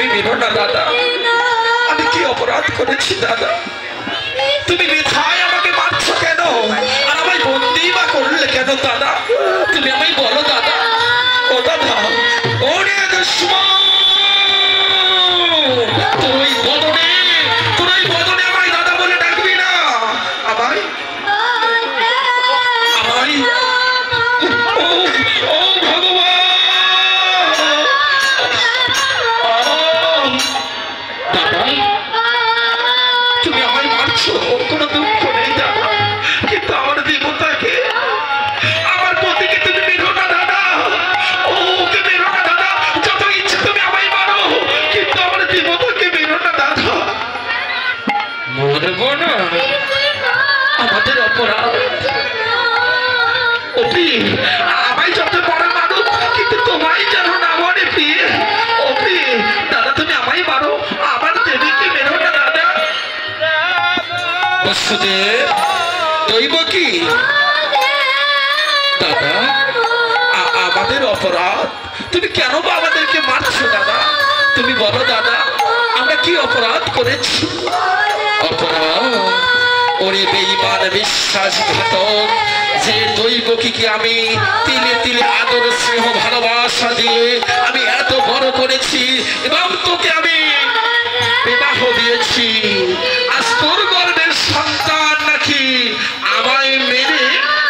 তুমি মেরো না দাদা। আমি কি অপরাধ করেছি দাদা? তুমি মিথায় আমাকে মারছো কেন? আর আমায় বন্দি বা করলে কেন দাদা? তুমি আমায় বলো দাদা। ও দাদা, ওরে দুশ্মন, তোর ওই বদনে আমায় দাদা বলে ডাকবি না। আমায় ও ভগবান, দাদা তুমি আমায় মারছো, ওর কোনো দুঃখ নেই দাদা, কিন্তু আমার দেবতাকে, আমার পতিকে তুমি মেরো না দাদা। ওকে মেরো না দাদা, যত ইচ্ছে তুমি আমায় মারো, কিন্তু আমার দেবতাকে মেরো না দাদা। মরবো না, আমাদের অপরাধ। ওপি আমায় যত বড় মারো, কিন্তু তোমায় যেন না মরে প্রিয়ে। ওপি দাদা তুমি আমায় মারো, আমার দেবীকে মেরো না দাদা। বসুদেব দৈব কি দাদা? আমাদের অপরাধ, তুমি কেন বা আমাদেরকে মারছো দাদা? তুমি বলো দাদা, আমরা কি অপরাধ করেছি? অপরাধ? ওরে বেঈমান বিশ্বাসঘাতক, যে দৈবকীকে আমি তিলে তিলে আদর স্নেহ ভালোবাসা দিয়ে আমি এত বড় করেছি এবং তোকে আমি বিবাহ দিয়েছি, আজ তোর গর্ভের সন্তান নাকি আমায় মেরে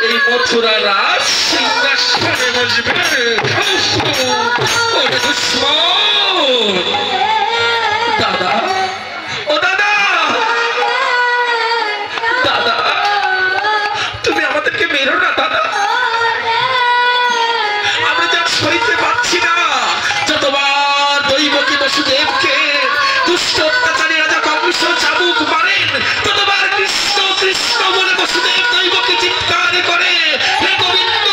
এই মথুরা রাজ সিংহাসনে বসবে? ওরে দুশ্মন দাদা, ও দাদা, দাদা তুমি আমাদেরকে মেরো না দাদা। আমরা যা সইতে পারছি না, যতবার দৈবকী বসুদেবকে দুষ্ট অত্যাচারী রাজা কংস চাবুক মারেন, ততবার কৃষ্ণ কৃষ্ণ বলে বসুদেব দৈবকী চিৎকার করে, হে গোবিন্দ,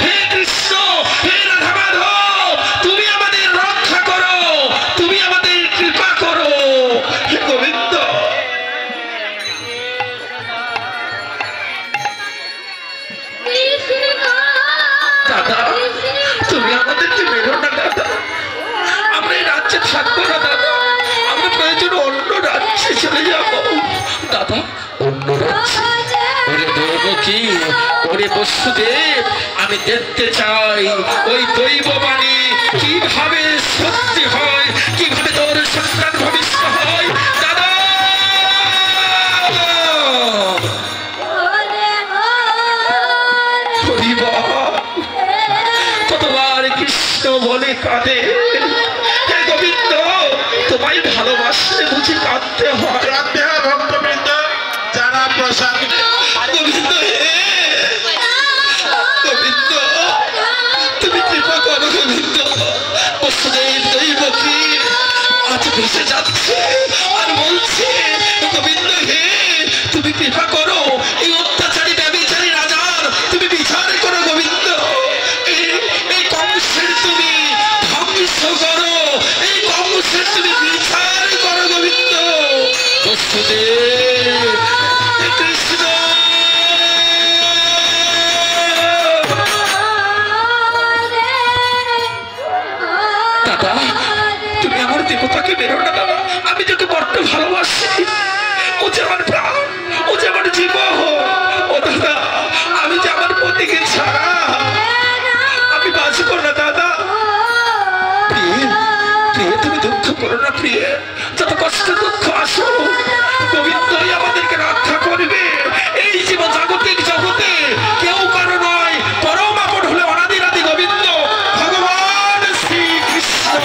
হে কৃষ্ণ, হে রাধা মাধব, তুমি আমাদের রক্ষা করো, তুমি আমাদের কৃপা করো, হে গোবিন্দ। দাদা তুমি আমাদেরকে মেরো না দাদা, আমরা এই রাজ্যে থাকবো না দাদা, আমরা প্রয়োজন অন্য রাজ্যে চলে যাব দাদা, অন্য রাজ্যে। ওরে দৈবকী, ওরে বসুদেব, আমি দেখতে চাই ওই দৈববাণী কিভাবে সত্যি হয়, কিভাবে তোর সন্তান ভবিষ্যৎ হয় দাদা। কতবার কৃষ্ণ বলে কাঁদে, হে গোবিন্দ তোমায় ভালোবাসলে বুঝি কাঁদতে হয়? ভক্তবৃন্দ যারা প্রসাদ, গোবিন্দ হে গোবিন্দ, তুমি কৃপা করো গোবিন্দ। বসুদেব দৈবকী আজ ভেসে যাচ্ছে আর বলছে, গোবিন্দ হে তুমি কৃপা করো, এই অত্যাচারী ব্যভিচারী রাজার তুমি বিচার করো গোবিন্দ। এই কংসের তুমি ধ্বংস করো, এই কংসের তুমি বিচার করো গোবিন্দ। বসুদেব কৃষ্ণ দাদা, তুমি আমার দেবতাকে বেরো না দাদা, আমি তোকে বড্ড ভালোবাসি, ও যে আমার প্রাণ, ও যে আমার জীবন। ও দাদা আমি যে আমার পতিকে ছাড়া আমি বাঁচবো না দাদা। প্রিয়ে, প্রিয়ে তুমি দুঃখ করো না প্রিয়ে, যত কষ্ট দুঃখ আসো গোবিন্দই আমাদেরকে রক্ষা করবে। এই জীব জাগতিক জগতে কেউ কারো নয়, পরম আপন হলে অনাদিরাদি গোবিন্দ ভগবান শ্রীকৃষ্ণ।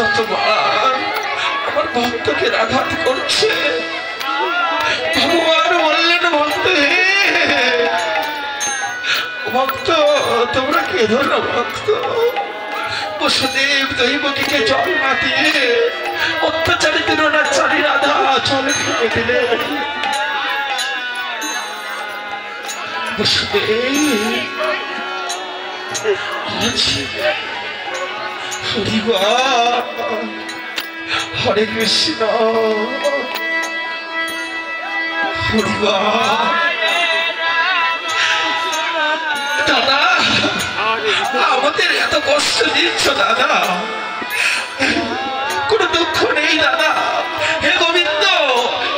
যতবার আমার ভক্তকে আঘাত করছে, ভগবান বললেন ভক্ত ভক্ত তোমরা কেঁদো না ভক্ত। বসুদেব দৈবকীকে জল না দিয়ে অত্যাচারী তিরোনাচারী রাধা জলে ফেলে দিলেন। বসুদেব আজ হরে কৃষ্ণ দাদা আমাদের এত কষ্ট দিচ্ছ দাদা, কোনো দুঃখ নেই দাদা। হে গোবিন্দ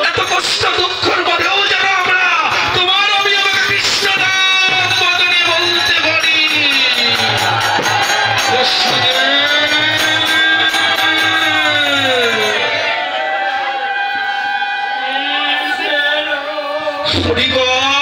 এত কষ্ট দুঃখের পরেও যেন আমরা তোমার অভিযোগে কৃষ্ণ নাম বদনে বলতে পারি। হরিগণ